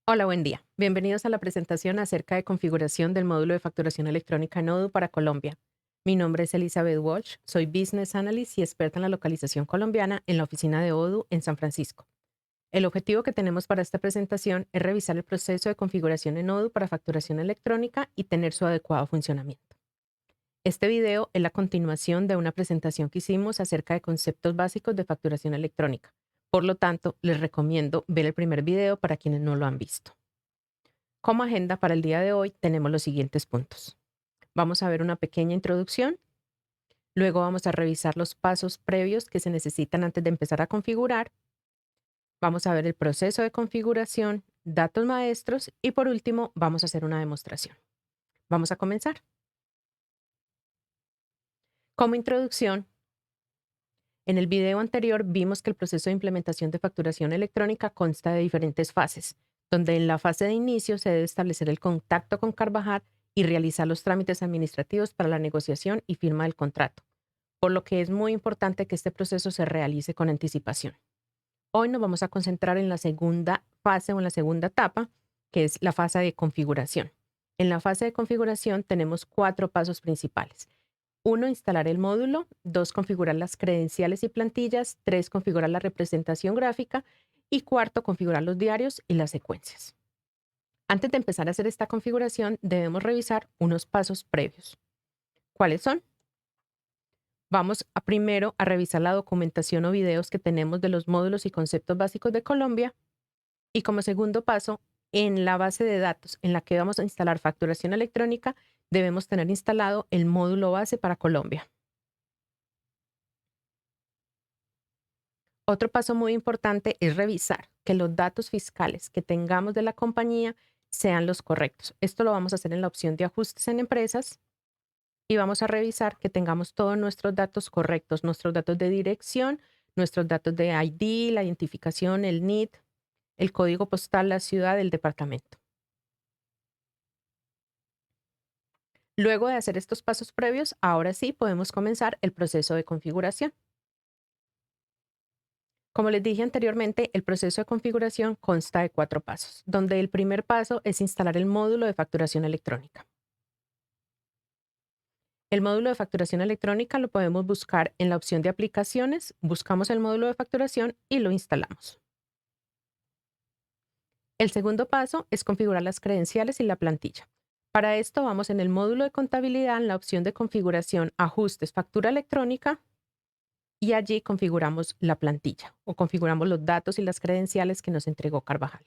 Hola, buen día. Bienvenidos a la presentación acerca de configuración del módulo de facturación electrónica en Odoo para Colombia. Mi nombre es Elizabeth Walsh, soy Business Analyst y experta en la localización colombiana en la oficina de Odoo en San Francisco. El objetivo que tenemos para esta presentación es revisar el proceso de configuración en Odoo para facturación electrónica y tener su adecuado funcionamiento. Este video es la continuación de una presentación que hicimos acerca de conceptos básicos de facturación electrónica. Por lo tanto, les recomiendo ver el primer video para quienes no lo han visto. Como agenda para el día de hoy tenemos los siguientes puntos. Vamos a ver una pequeña introducción, luego vamos a revisar los pasos previos que se necesitan antes de empezar a configurar, vamos a ver el proceso de configuración, datos maestros y por último vamos a hacer una demostración. Vamos a comenzar. Como introducción, en el video anterior vimos que el proceso de implementación de facturación electrónica consta de diferentes fases, donde en la fase de inicio se debe establecer el contacto con Carvajal y realizar los trámites administrativos para la negociación y firma del contrato, por lo que es muy importante que este proceso se realice con anticipación. Hoy nos vamos a concentrar en la segunda fase o en la segunda etapa, que es la fase de configuración. En la fase de configuración tenemos 4 pasos principales. 1, instalar el módulo. 2, configurar las credenciales y plantillas. 3, configurar la representación gráfica. Y cuarto, configurar los diarios y las secuencias. Antes de empezar a hacer esta configuración, debemos revisar unos pasos previos. ¿Cuáles son? Vamos a primero a revisar la documentación o videos que tenemos de los módulos y conceptos básicos de Colombia. Y como segundo paso, en la base de datos en la que vamos a instalar facturación electrónica, debemos tener instalado el módulo base para Colombia. Otro paso muy importante es revisar que los datos fiscales que tengamos de la compañía sean los correctos. Esto lo vamos a hacer en la opción de ajustes en empresas y vamos a revisar que tengamos todos nuestros datos correctos, nuestros datos de dirección, nuestros datos de ID, la identificación, el NID, el código postal, la ciudad, el departamento. Luego de hacer estos pasos previos, ahora sí podemos comenzar el proceso de configuración. Como les dije anteriormente, el proceso de configuración consta de 4 pasos, donde el primer paso es instalar el módulo de facturación electrónica. El módulo de facturación electrónica lo podemos buscar en la opción de aplicaciones, buscamos el módulo de facturación y lo instalamos. El segundo paso es configurar las credenciales y la plantilla. Para esto vamos en el módulo de contabilidad en la opción de configuración, ajustes, factura electrónica y allí configuramos la plantilla o configuramos los datos y las credenciales que nos entregó Carvajal.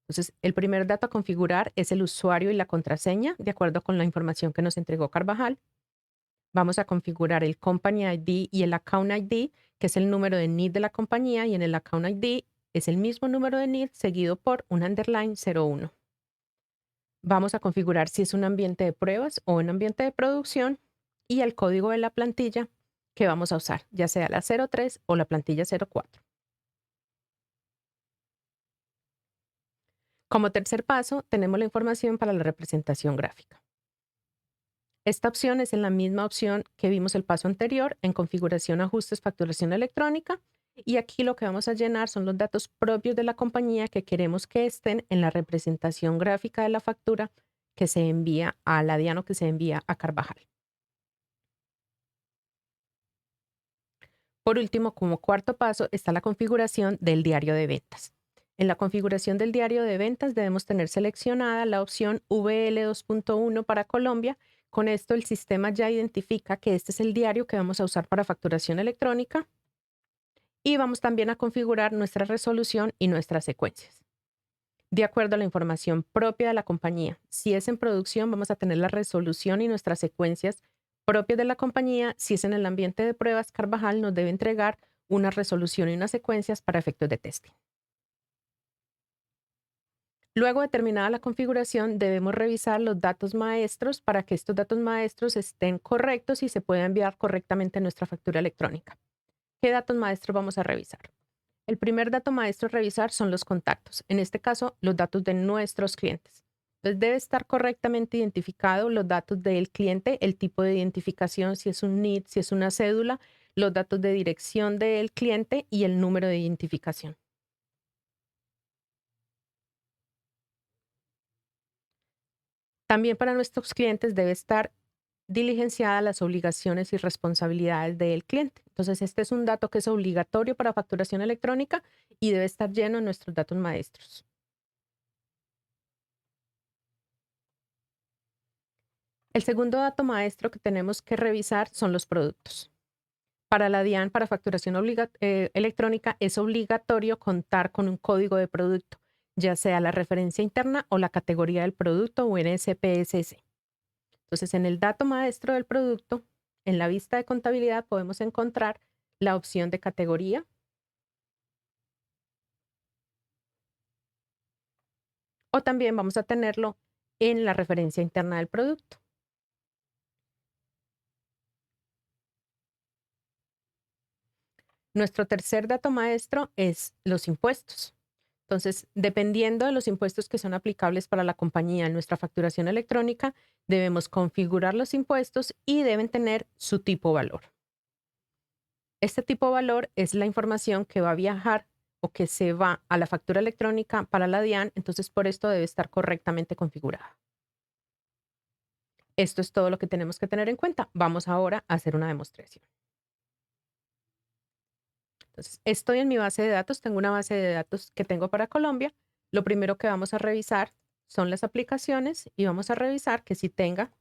Entonces, el primer dato a configurar es el usuario y la contraseña, de acuerdo con la información que nos entregó Carvajal. Vamos a configurar el Company ID y el Account ID, que es el número de NID de la compañía, y en el Account ID es el mismo número de NID seguido por un underline 01. Vamos a configurar si es un ambiente de pruebas o un ambiente de producción y el código de la plantilla que vamos a usar, ya sea la 03 o la plantilla 04. Como tercer paso, tenemos la información para la representación gráfica. Esta opción es en la misma opción que vimos el paso anterior, en configuración, ajustes, facturación electrónica. Y aquí lo que vamos a llenar son los datos propios de la compañía que queremos que estén en la representación gráfica de la factura que se envía a la DIAN o que se envía a Carvajal. Por último, como cuarto paso, está la configuración del diario de ventas. En la configuración del diario de ventas debemos tener seleccionada la opción VL 2.1 para Colombia. Con esto el sistema ya identifica que este es el diario que vamos a usar para facturación electrónica y vamos también a configurar nuestra resolución y nuestras secuencias. De acuerdo a la información propia de la compañía, si es en producción vamos a tener la resolución y nuestras secuencias propias de la compañía. Si es en el ambiente de pruebas, Carvajal nos debe entregar una resolución y unas secuencias para efectos de testing. Luego de terminada la configuración, debemos revisar los datos maestros para que estos datos maestros estén correctos y se pueda enviar correctamente nuestra factura electrónica. ¿Qué datos maestros vamos a revisar? El primer dato maestro a revisar son los contactos, en este caso los datos de nuestros clientes. Entonces debe estar correctamente identificado los datos del cliente, el tipo de identificación, si es un NID, si es una cédula, los datos de dirección del cliente y el número de identificación. También para nuestros clientes debe estar diligenciadas las obligaciones y responsabilidades del cliente. Entonces, este es un dato que es obligatorio para facturación electrónica y debe estar lleno en nuestros datos maestros. El segundo dato maestro que tenemos que revisar son los productos. Para la DIAN, para facturación electrónica, es obligatorio contar con un código de producto, ya sea la referencia interna o la categoría del producto o NSPSS. Entonces, en el dato maestro del producto, en la vista de contabilidad podemos encontrar la opción de categoría o también vamos a tenerlo en la referencia interna del producto. Nuestro tercer dato maestro es los impuestos. Entonces, dependiendo de los impuestos que son aplicables para la compañía en nuestra facturación electrónica, debemos configurar los impuestos y deben tener su tipo valor. Este tipo valor es la información que va a viajar o que se va a la factura electrónica para la DIAN, entonces por esto debe estar correctamente configurada. Esto es todo lo que tenemos que tener en cuenta. Vamos ahora a hacer una demostración. Entonces, estoy en mi base de datos, tengo una base de datos que tengo para Colombia. Lo primero que vamos a revisar son las aplicaciones y vamos a revisar que si tenga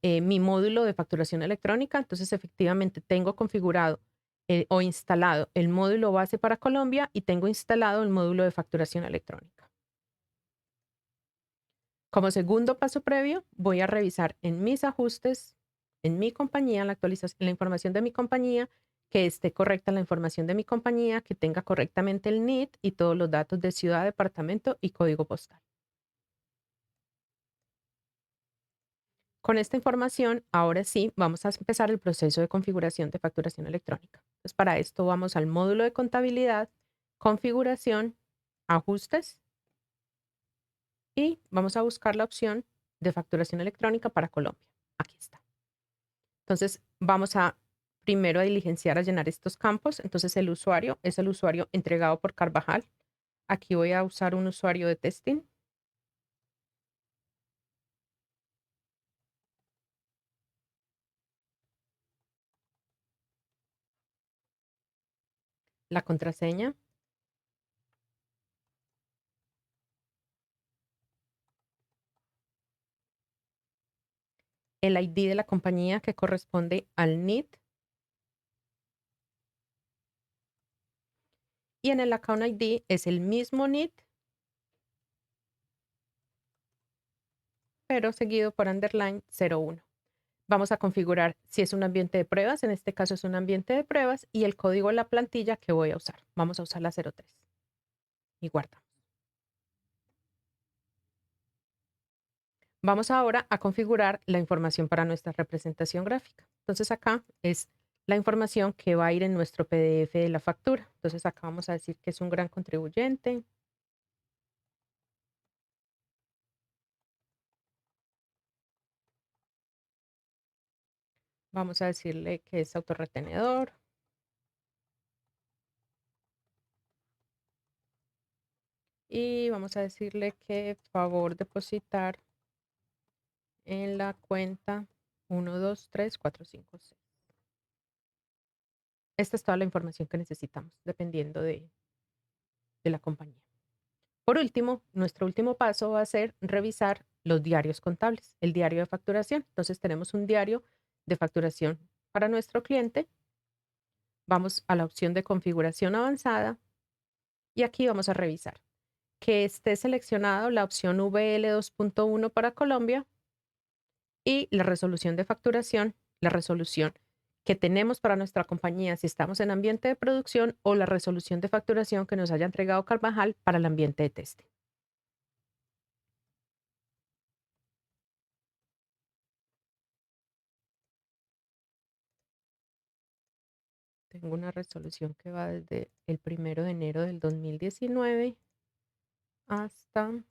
mi módulo de facturación electrónica. Entonces, efectivamente, tengo configurado o instalado el módulo base para Colombia y tengo instalado el módulo de facturación electrónica. Como segundo paso previo, voy a revisar en mis ajustes, en mi compañía, la actualización, la información de mi compañía, que esté correcta la información de mi compañía, que tenga correctamente el NIT y todos los datos de ciudad, departamento y código postal. Con esta información, ahora sí, vamos a empezar el proceso de configuración de facturación electrónica. Entonces, para esto vamos al módulo de contabilidad, configuración, ajustes y vamos a buscar la opción de facturación electrónica para Colombia. Aquí está. Entonces, vamos a primero a diligenciar, a llenar estos campos. Entonces, el usuario es el usuario entregado por Carvajal. Aquí voy a usar un usuario de testing. La contraseña, el ID de la compañía que corresponde al NIT y en el account ID es el mismo NIT, pero seguido por underline 01. Vamos a configurar si es un ambiente de pruebas, en este caso es un ambiente de pruebas, y el código de la plantilla que voy a usar. Vamos a usar la 03 y guardamos. Vamos ahora a configurar la información para nuestra representación gráfica. Entonces acá es la información que va a ir en nuestro PDF de la factura. Entonces acá vamos a decir que es un gran contribuyente. Vamos a decirle que es autorretenedor. Y vamos a decirle que favor depositar en la cuenta 12345. Esta es toda la información que necesitamos, dependiendo de la compañía. Por último, nuestro último paso va a ser revisar los diarios contables, el diario de facturación. Entonces tenemos un diario de facturación para nuestro cliente. Vamos a la opción de configuración avanzada y aquí vamos a revisar que esté seleccionado la opción VL 2.1 para Colombia y la resolución de facturación, la resolución que tenemos para nuestra compañía si estamos en ambiente de producción o la resolución de facturación que nos haya entregado Carvajal para el ambiente de testing. Tengo una resolución que va desde el 1 de enero del 2019 hasta el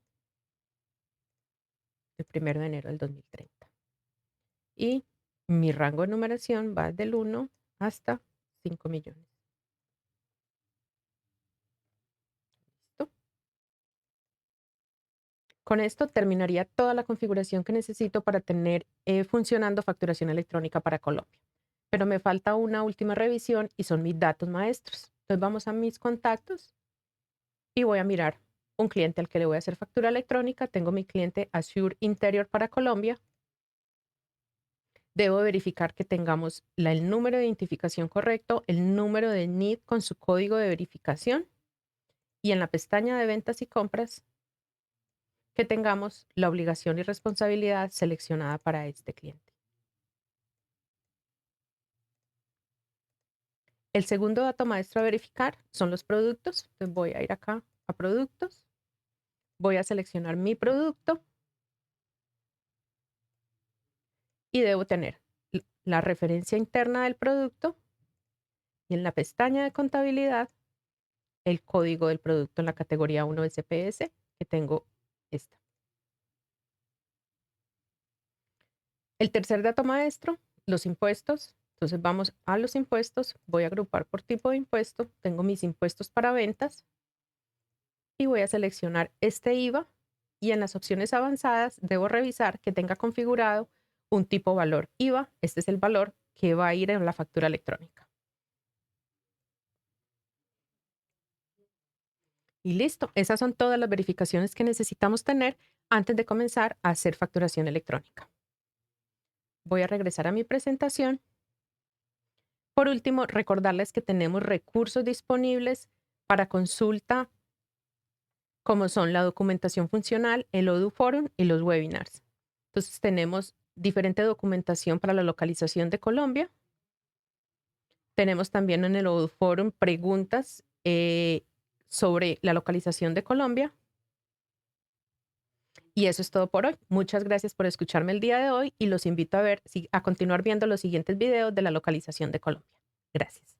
1 de enero del 2030. Y mi rango de numeración va del 1 hasta 5 millones. Con esto terminaría toda la configuración que necesito para tener funcionando facturación electrónica para Colombia. Pero me falta una última revisión y son mis datos maestros. Entonces vamos a mis contactos y voy a mirar un cliente al que le voy a hacer factura electrónica. Tengo mi cliente Azure Interior para Colombia. Debo verificar que tengamos el número de identificación correcto, el número de NID con su código de verificación y en la pestaña de ventas y compras que tengamos la obligación y responsabilidad seleccionada para este cliente. El segundo dato maestro a verificar son los productos. Entonces voy a ir acá a productos, voy a seleccionar mi producto y debo tener la referencia interna del producto y en la pestaña de contabilidad el código del producto en la categoría 1 SPS, que tengo esta. El tercer dato maestro, los impuestos. Entonces vamos a los impuestos, voy a agrupar por tipo de impuesto, tengo mis impuestos para ventas y voy a seleccionar este IVA y en las opciones avanzadas debo revisar que tenga configurado un tipo valor IVA. Este es el valor que va a ir en la factura electrónica. Y listo, esas son todas las verificaciones que necesitamos tener antes de comenzar a hacer facturación electrónica. Voy a regresar a mi presentación. Por último, recordarles que tenemos recursos disponibles para consulta, como son la documentación funcional, el ODU Forum y los webinars. Entonces, tenemos diferente documentación para la localización de Colombia. Tenemos también en el ODU Forum preguntas sobre la localización de Colombia. Y eso es todo por hoy. Muchas gracias por escucharme el día de hoy y los invito a continuar viendo los siguientes videos de la localización de Colombia. Gracias.